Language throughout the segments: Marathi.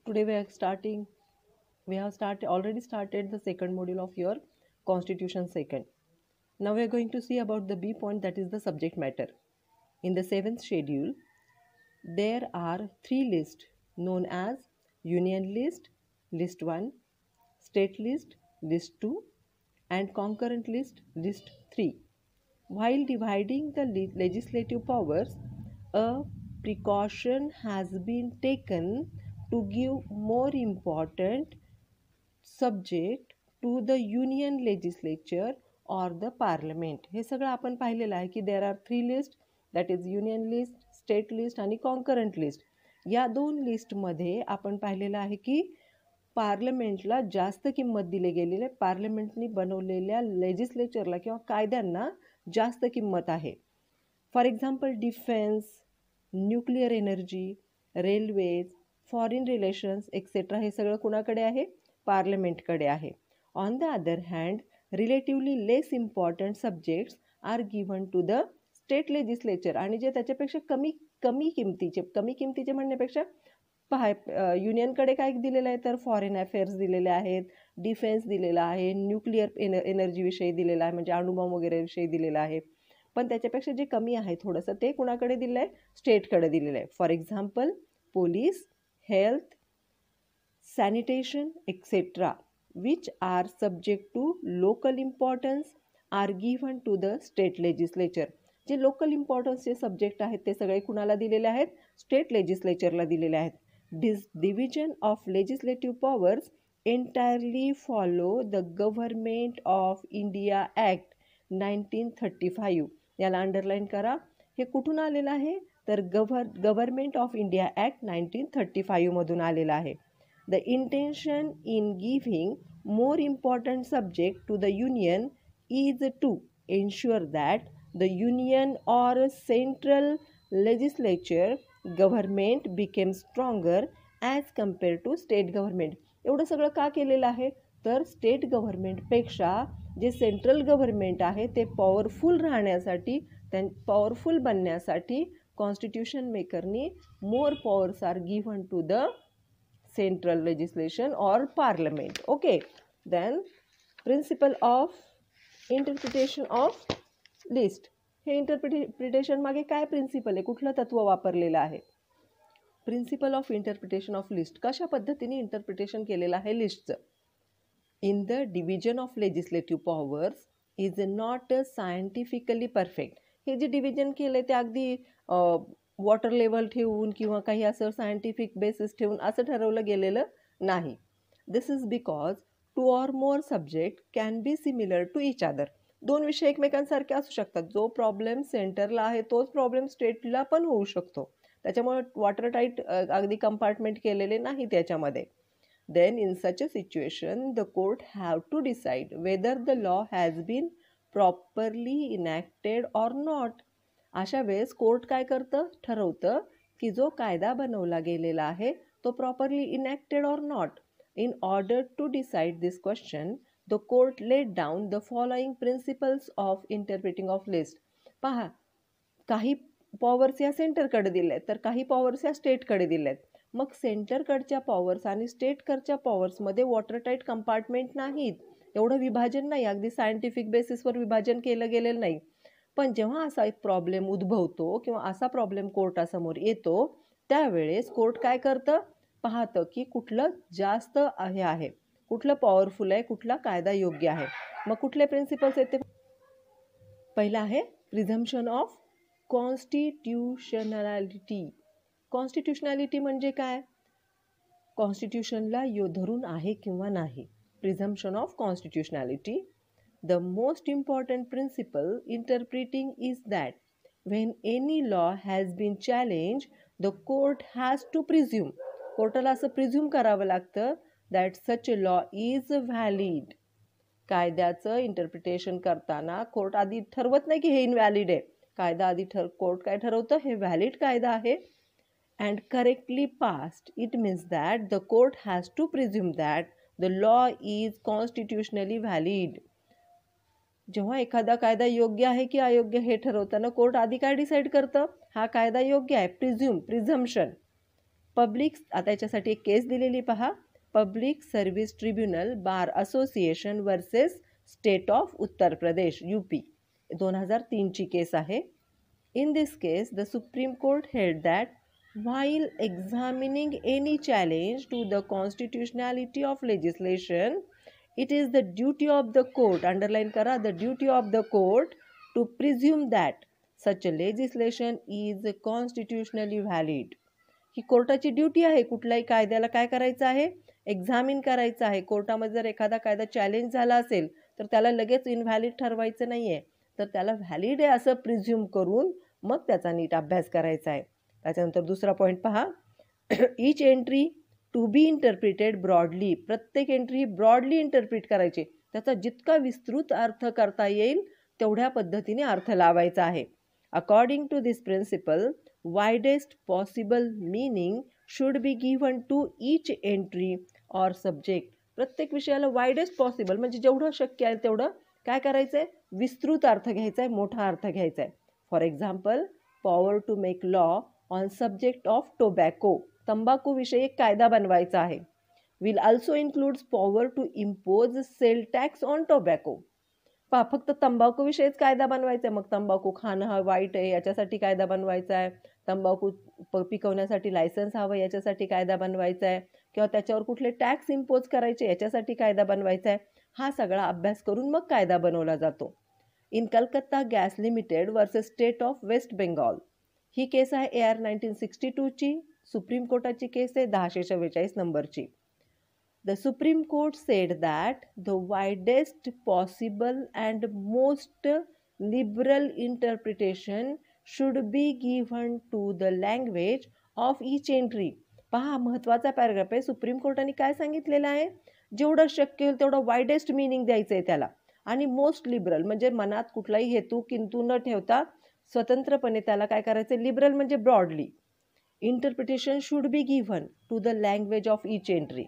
Today we have already started the second module of your Constitution second. Now we are going to see about the B point, that is the subject matter. In the seventh schedule, there are three lists known as Union List, List 1, State List, List 2, and Concurrent List, List 3. While dividing the legislative powers, a precaution has been taken to give more important subject to the union legislature or the parliament. हे सगळं आपण पाहिलेलं आहे की there are three list, that is union list, state list आणि कॉन्करंट लिस्ट. या दोन लिस्टमध्ये आपण पाहिलेलं आहे की पार्लमेंटला जास्त किंमत दिली गेलेली आहे. पार्लमेंटनी बनवलेल्या लेजिस्लेचरला किंवा कायद्यांना जास्त किंमत आहे. For example defence, nuclear energy, railways, foreign relations etcetera हे सगळं कुणाकडे आहे? पार्लमेंटकडे आहे. On the other hand relatively less important subjects are given to the state legislature. आणि जे त्याच्यापेक्षा कमी किमतीचे म्हणण्यापेक्षा युनियनकडे काय दिलेलं आहे तर फॉरेन अफेअर्स दिलेले आहेत, डिफेन्स दिलेला आहे, न्यूक्लिअर एनर्जीविषयी दिलेला आहे म्हणजे अणुबॉम्ब वगैरे विषयी दिलेला आहे. पण त्याच्यापेक्षा जे कमी आहे थोडंसं ते कुणाकडे दिलं आहे? स्टेटकडे दिलेलं आहे. For example police, health, sanitation etc. which are subject to local importance are given to the state legislature. जे लोकल इम्पॉर्टन्सचे सब्जेक्ट आहेत ते सगळे कुणाला दिलेले आहेत? स्टेट लेजिस्लेचरला दिलेले आहेत. Division of legislative powers entirely follow the government of India act 1935. याला अंडरलाईन करा. हे कुठून आलेलं आहे तर गव्हर्नमेंट ऑफ इंडिया ॲक्ट 1935 मधून आलेलं आहे. The intention in giving more important subject to the union is to ensure that the union or central legislature government becomes stronger as compared to state government. एवढं सगळं का केलेलं आहे तर स्टेट गव्हर्नमेंटपेक्षा जे सेंट्रल गव्हर्नमेंट आहे ते पॉवरफुल राहण्यासाठी, पॉवरफुल बनण्यासाठी कॉन्स्टिट्यूशन मेकरनी more powers are given to the central legislation or parliament. Okay, then principle of interpretation of list. हे इंटरप्रिटेशन मागे काय प्रिन्सिपल आहे, कुठलं तत्व वापरलेलं आहे? Principle of interpretation of list. कशा पद्धतीने इंटरप्रिटेशन केलेलं आहे लिस्टचं? In the division of legislative powers is not scientifically perfect. हे जे डिव्हिजन केलं ते अगदी वॉटर लेवल ठेवून किंवा काही असं सायंटिफिक बेसिस ठेवून असं ठरवलं गेलेलं नाही. This is because two or more subject can be similar to each other. दोन विषय एकमेकांसारखे असू शकतात. जो प्रॉब्लेम सेंटरला आहे तोच प्रॉब्लेम स्टेटला पण होऊ शकतो. त्याच्यामुळे वॉटर टाईट अगदी कंपार्टमेंट केलेले नाही त्याच्यामध्ये. Then in such a situation the court have to decide whether the law has been properly enacted or not. अशा वेळेस कोर्ट काय करतं? ठरवतं की जो कायदा बनवला गेलेला आहे तो properly enacted or not. In order to decide this question the court laid down the following principles of interpreting of list. पहा, काही पॉवर्स या सेंटरकडे दिले आहेत तर काही पॉवर्स या स्टेटकडे दिले आहेत. मग सेंटरकडच्या पॉवर्स आणि स्टेटकडच्या पॉवर्समध्ये वॉटर टाईट कंपार्टमेंट नाहीत. एवढं विभाजन नाही, अगदी सायंटिफिक बेसिसवर विभाजन केलं गेलेलं नाही. पण जेव्हा असा एक प्रॉब्लेम उद्भवतो किंवा असा प्रॉब्लेम कोर्टासमोर येतो त्यावेळेस कोर्ट काय करतं? पाहतं की कुठलं जास्त हे आहे, कुठलं पॉवरफुल आहे, कुठला कायदा योग्य आहे. मग कुठले प्रिन्सिपल्स आहेत ते? पहिलं आहे प्रिझम्पशन ऑफ कॉन्स्टिट्यूशनॅलिटी. कॉन्स्टिट्यूशनॅलिटी म्हणजे काय? कॉन्स्टिट्यूशनला धरून आहे किंवा नाही. प्रिझम्पशन of कॉन्स्टिट्यूशनॅलिटी. The most important principle interpreting is that when any law has been challenged, the court has to presume. कोर्टाला असं प्रिझ्यूम करावं लागतं that such a law is valid. कायद्याचं इंटरप्रिटेशन करताना कोर्ट आधी ठरवत नाही की हे इनव्हॅलिड आहे. कायदा आधी कोर्ट काय ठरवतं? हे व्हॅलिड कायदा आहे and correctly passed. It means that the court has to presume that the law is constitutionally valid. जेव्हा एखादा कायदा योग्य आहे की अयोग्य हे ठरवताना कोर्ट आधी काय डिसाईड करतं? हा कायदा योग्य आहे. प्रिझम्पशन. पब्लिक, आता याच्यासाठी एक केस दिलेली पहा, public service tribunal bar association versus state of Uttar Pradesh UP 2003ची केस आहे. In this case, the Supreme Court held that while examining any challenge to the constitutionality of legislation, it is the duty of the court, underline kara, the duty of the court to presume that such a legislation is constitutionally valid. ही कोर्टाची ड्यूटी आहे. कुठल्याही कायद्याला काय करायचं आहे, एक्झामिन करायचं आहे. कोर्टामध्ये जर एखादा कायदा चॅलेंज झाला असेल तर त्याला लगेच इनव्हॅलिड ठरवायचं नाही आहे, तर त्याला व्हॅलिड आहे असं प्रिझ्युम करून मग त्याचा नीट अभ्यास करायचा आहे. त्याच्यानंतर दुसरा पॉईंट पहा, each entry to be interpreted broadly, प्रत्येक एंट्री ही ब्रॉडली इंटरप्रिट करायची. त्याचा जितका विस्तृत अर्थ करता येईल तेवढ्या पद्धतीने अर्थ लावायचा आहे. According to this principle, widest possible meaning should be given to each entry or subject. प्रत्येक विषयाला वायडेस्ट पॉसिबल म्हणजे जेवढं शक्य आहे तेवढं काय करायचं आहे, विस्तृत अर्थ घ्यायचा आहे, मोठा अर्थ घ्यायचा आहे. For example, power to make law on subject of tobacco, तंबाखूविषयी एक कायदा बनवायचा आहे. Will also includes power to impose sale tax on tobacco. पहा, फक्त तंबाखूविषयीच कायदा बनवायचा आहे, मग तंबाखू खाणं हा वाईट आहे याच्यासाठी कायदा बनवायचा आहे, तंबाखू पिकवण्यासाठी लायसन्स हवं याच्यासाठी कायदा बनवायचा आहे, किंवा त्याच्यावर कुठले टॅक्स इम्पोज करायचे याच्यासाठी कायदा बनवायचा आहे. हा सगळा अभ्यास करून मग कायदा बनवला जातो. In Calcutta gas limited versus state of West Bengal, ही केस आहे AR 1962ची, सुप्रीम कोर्टाची केस आहे 1044 नंबरची. The Supreme Court said that the widest possible and most liberal interpretation should be given to the language of each entry. पहा, महत्त्वाचा पॅराग्राफ आहे. सुप्रीम कोर्टाने काय सांगितलेलं आहे, जेवढं शक्य होईल तेवढं वायडेस्ट मिनिंग द्यायचं आहे त्याला, आणि मोस्ट लिबरल म्हणजे मनात कुठलाही हेतू किंतू न ठेवता स्वतंत्रपणे त्याला काय करायचं, लिबरल म्हणजे broadly. Interpretation should be given to the language of each entry.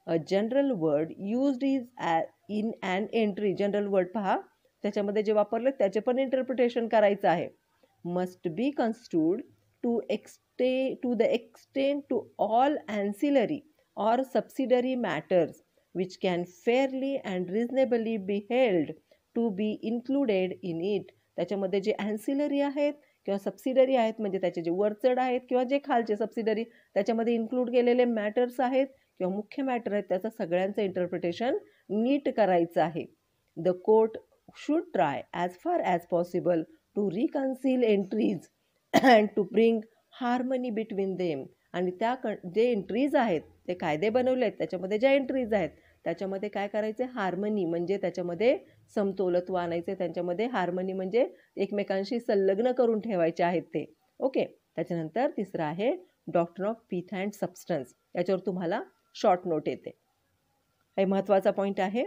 A general word used is in an entry, general word पहा त्याच्यामध्ये जे वापरले त्याचे पण इंटरप्रिटेशन करायचं आहे. Must be construed to the extend to all ancillary or subsidiary matters which can fairly and reasonably be held to be included in it. त्याच्यामध्ये जे ॲन्सिलरी आहेत किंवा सबसिडरी आहेत म्हणजे त्याचे जे वरचढ आहेत किंवा जे खालचे सबसिडरी त्याच्यामध्ये इन्क्लूड केलेले मॅटर्स आहेत किंवा मुख्य मॅटर आहेत, त्याचं सगळ्यांचं इंटरप्रिटेशन नीट करायचं आहे. The court should try as far as possible to reconcile entries and to bring harmony between them. आणि त्या जे एंट्रीज आहेत ते कायदे बनवले आहेत त्याच्यामध्ये ज्या एंट्रीज आहेत त्याच्यामध्ये काय करायचे, हार्मनी म्हणजे त्याच्यामध्ये समतोलत्व आणायचे, त्यांच्यामध्ये हार्मनी म्हणजे एकमेकांशी संलग्न करून ठेवायचे आहेत ते. ओके. त्याच्यानंतर तिसरं आहे doctrine of pith and substance. याच्यावर तुम्हाला शॉर्ट नोट येते. हे महत्त्वाचा पॉईंट आहे.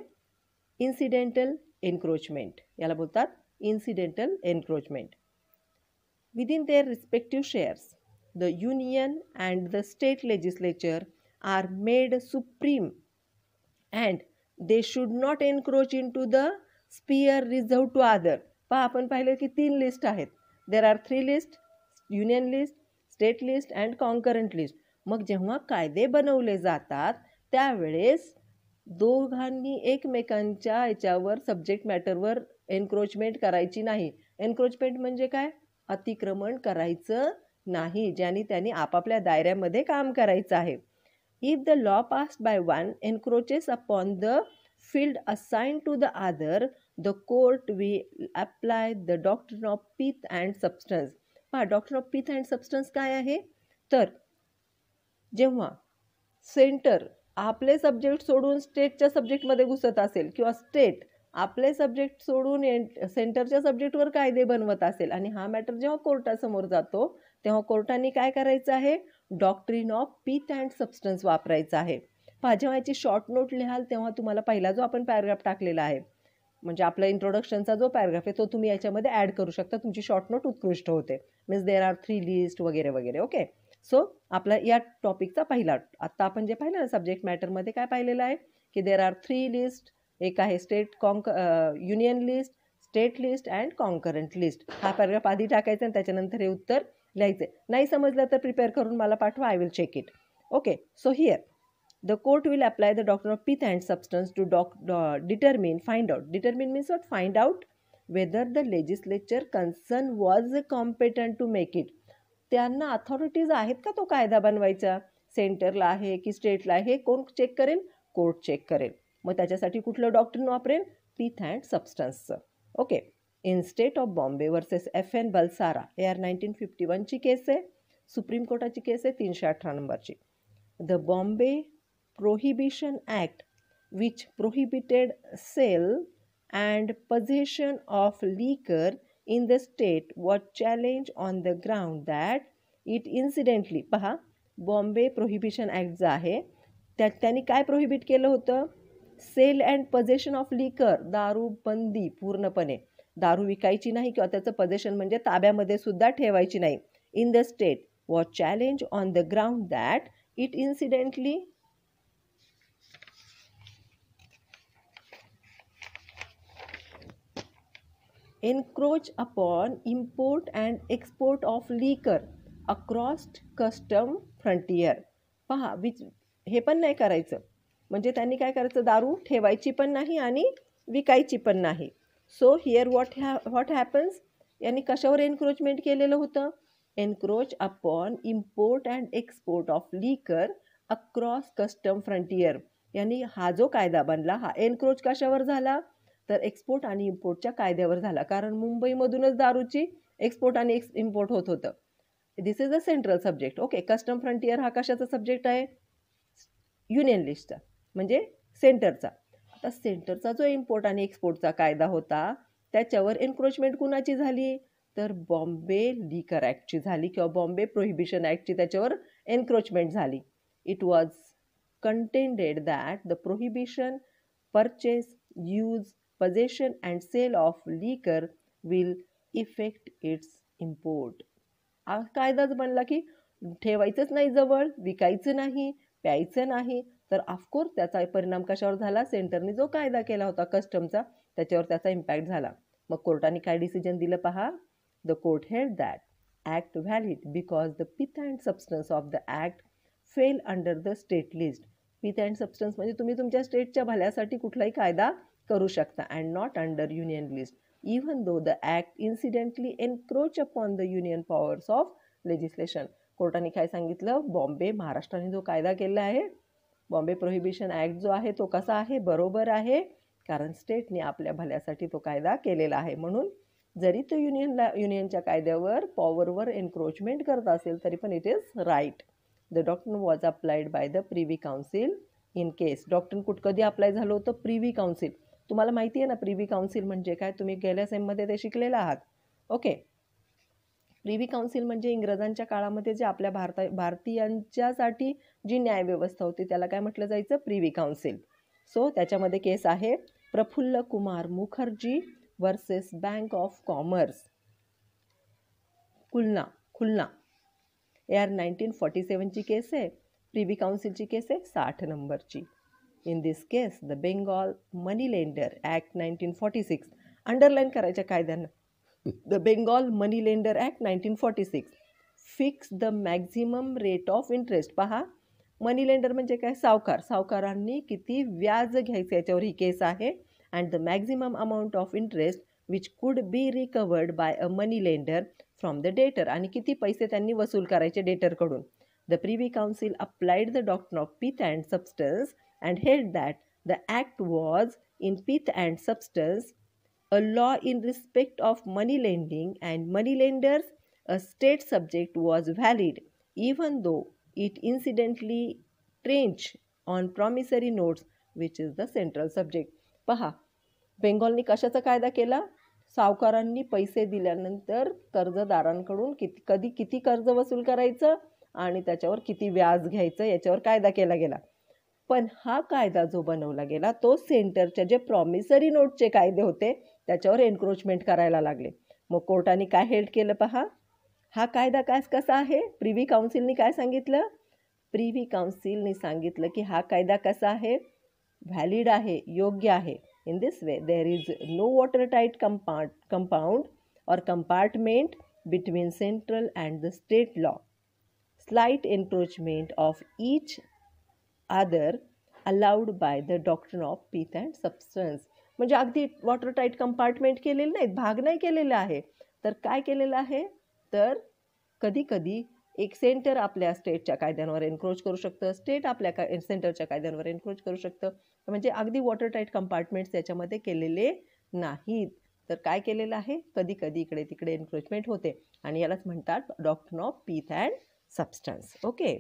इन्सिडेंटल एन्क्रोचमेंट, याला बोलतात incidental encroachment. Within their respective shares the union and the state legislature are made supreme and they should not encroach into the sphere reserved to other. पहा, आपण पाहिलं की 3 लिस्ट आहेत. There are 3 list, union list, state list and concurrent list. मग जेव्हा कायदे बनवले जातात त्यावेळेस दोघांनी एकमेकांच्या याच्यावर सब्जेक्ट मॅटरवर एन्क्रोचमेंट करायची नाही. एन्क्रोचमेंट म्हणजे काय, अतिक्रमण करायचं नाही, ज्यांनी त्यांनी आपापल्या दायऱ्यामध्ये काम करायचं आहे. If the law passed by one encroaches upon the field assigned to the other, the court will apply the doctrine of pith and substance. पहा, doctrine of pith and substance काय आहे, तर जेव्हा सेंटर आपले सब्जेक्ट सोडून स्टेटच्या सब्जेक्टमध्ये घुसत असेल किंवा स्टेट आपले सब्जेक्ट सोडून सेंटरच्या सब्जेक्टवर कायदे बनवत असेल आणि हा मॅटर जेव्हा कोर्टासमोर जातो तेव्हा कोर्टाने काय करायचं आहे, doctrine of pith and substance वापरायचं आहे. पहा, जेव्हा याची शॉर्ट नोट लिहाल तेव्हा तुम्हाला पहिला जो आपण पॅराग्राफ टाकलेला आहे म्हणजे आपला इंट्रोडक्शनचा जो पॅराग्राफ आहे तो तुम्ही याच्यामध्ये ॲड करू शकता. तुमची शॉर्ट नोट उत्कृष्ट होते. मीन्स देर आर 3 लिस्ट वगैरे वगैरे. ओके. सो आपला या टॉपिकचा पहिला, आत्ता आपण जे पाहिलं ना सब्जेक्ट मॅटरमध्ये काय पाहिलेलं आहे की देर आर 3 लिस्ट. एक आहे state union list, state list and concurrent list. हा पॅराग्राफ आधी टाकायचा आणि त्याच्यानंतर हे उत्तर लिहायचे. नाही समजलं तर प्रिपेअर करून मला पाठवा, I will check it. Okay, so here the court will apply the doctrine of pith and substance to find out. Determine means what? Find out whether the legislature concerned was competent to make it. त्यांना अथॉरिटीज आहेत का तो कायदा बनवायचा? सेंटरला आहे की स्टेटला आहे? हे कोण चेक करेल? कोर्ट चेक करेल. मग त्याच्यासाठी कुठलं डॉक्ट्रिन वापरेल? पीथ अँड सबस्टन्सचं. Okay. In state of Bombay versus FN Balsara, AR 1951ची केस आहे. सुप्रीम कोर्टाची केस आहे 318 नंबरची. The Bombay Prohibition Act, which prohibited sale and possession of liquor in the state, was challenged on the ground that it incidentally, पहा, बॉम्बे प्रोहिबिशन ॲक्ट जो आहे त्यांनी काय प्रोहिबिट केलं होतं? सेल अँड पजेशन ऑफ लिकर, दारू बंदी पूर्णपणे. दारू विकायची नाही किंवा त्याचं पजेशन म्हणजे ताब्यामध्ये सुद्धा ठेवायची नाही. In the state was challenge on the ground that it incidentally encroach upon import and export of liquor across custom frontier. पहा, हे पण नाही करायचं. म्हणजे त्यांनी काय करायचं? दारू ठेवायची पण नाही आणि विकायची पण नाही. So here what happens? यांनी कशावर एन्क्रोचमेंट केलेलं होतं? Encroach upon import and export of liquor across custom frontier. यांनी हा जो कायदा बनला हा एन्क्रोच कशावर झाला? तर एक्सपोर्ट आणि इम्पोर्टच्या कायद्यावर झाला. कारण मुंबईमधूनच दारूची एक्सपोर्ट आणि इम्पोर्ट होत होतं. This is a central subject. Okay. Custom frontier हा कशाचा सब्जेक्ट आहे? युनियन लिस्टचा, म्हणजे सेंटरचा. आता सेंटरचा जो इम्पोर्ट आणि एक्सपोर्टचा कायदा होता त्याच्यावर एन्क्रोचमेंट कुणाची झाली? तर बॉम्बे लिकर ॲक्टची झाली किंवा बॉम्बे प्रोहिबिशन ॲक्टची त्याच्यावर एन्क्रोचमेंट झाली. It was contended that the prohibition, purchase, use, possession and sale of liquor will affect its import. हा कायदाच बनला की ठेवायचंच नाही जवळ, विकायचं नाही, प्यायचं नाही. तर ऑफकोर्स त्याचा परिणाम कशावर झाला? सेंटरने जो कायदा केला होता कस्टमचा त्याच्यावर त्याचा इम्पॅक्ट झाला. मग कोर्टाने काय डिसिजन दिलं पहा? The court held that act valid because the pith and substance of the act fell under the state list. Pith and substance म्हणजे तुम्ही तुमच्या स्टेटच्या भल्यासाठी कुठलाही कायदा करू शकता and not under union list, even though the act incidentally encroach upon the union powers of legislation. कोर्टाने काय सांगितलं? बॉम्बे महाराष्ट्राने जो कायदा केला आहे बॉम्बे प्रोहिबिशन ॲक्ट जो आहे तो कसा आहे? बरोबर आहे, कारण स्टेटने आपल्या भल्यासाठी तो कायदा केलेला आहे. म्हणून जरी तो युनियनच्या कायद्यावर पॉवरवर एन्क्रोचमेंट करत असेल तरी पण it is right. The doctrine was applied by the privy council in case. Doctrine कधी अप्लाय झालं होतं? Privy council. तुम्हाला माहिती आहे ना प्रिव्ही काउन्सिल म्हणजे काय? तुम्ही गेल्या सेममध्ये ते शिकलेला आहात. ओके. प्रिव्ही काउन्सिल म्हणजे इंग्रजांच्या काळामध्ये जे आपल्या भारतीयांच्यासाठी जी न्यायव्यवस्था होती त्याला काय म्हटलं जायचं? Privy council. सो त्याच्यामध्ये केस आहे Prafulla Kumar Mukherjee versus bank of commerce, Khulna. AR 1947ची केस आहे. प्रिव्ही काउन्सिलची केस आहे 60 नंबरची. In this case, the Bengal Moneylender Act 1946, underline करायच्या कायद्यांना, the Bengal Moneylender Act 1946 fixed the maximum rate of interest. पहा, मनी लेंडर म्हणजे काय? सावकारांनी किती व्याज घ्यायचं याच्यावर ही केस आहे. And the maximum amount of interest which could be recovered by a money lender from the debtor. आणि किती पैसे त्यांनी वसूल करायचे डेटरकडून. The privy council applied the doctrine of pith and substance and held that the act was in pith and substance a law in respect of money lending and money lenders, a state subject, was valid even though it incidentally trenched on promissory notes which is the central subject. पहा, बेंगॉलनी कशाचा कायदा केला? सावकारांनी पैसे दिल्यानंतर कर्जदारांकडून किती कर्ज वसूल करायचं आणि त्याच्यावर किती व्याज घ्यायचं याच्यावर कायदा केला गेला. पण हा कायदा जो बनवला गेला तो सेंटरच्या जे प्रॉमिसरी नोटचे कायदे होते त्याच्यावर एन्क्रोचमेंट करायला लागले. मग कोर्टाने काय हेल्ड केलं पहा? हा कायदा कसा आहे? प्रिव्ही काउन्सिलने काय सांगितलं? प्रिव्ही काउन्सिलने सांगितलं की हा कायदा कसा आहे? व्हॅलिड आहे, योग्य आहे. In this way there is no water tight compound or compartment between central and the state law. Slight encroachment of each other allowed by the doctrine of pith and substance. म्हणजे अगदी वॉटर टाईट कंपार्टमेंट केलेले नाहीत, भाग नाही केलेला आहे. तर काय केलेलं आहे, तर कधी कधी एक सेंटर आपल्या स्टेटच्या कायद्यांवर एन्क्रोच करू शकतं, स्टेट आपल्या सेंटरच्या कायद्यांवर एन्क्रोच करू शकतं. म्हणजे अगदी वॉटर टाईट कंपार्टमेंट्स त्याच्यामध्ये केलेले नाहीत. तर काय केलेलं आहे, कधी कधी इकडे तिकडे एन्क्रोचमेंट होते आणि यालाच म्हणतात doctrine of pith and substance. Okay.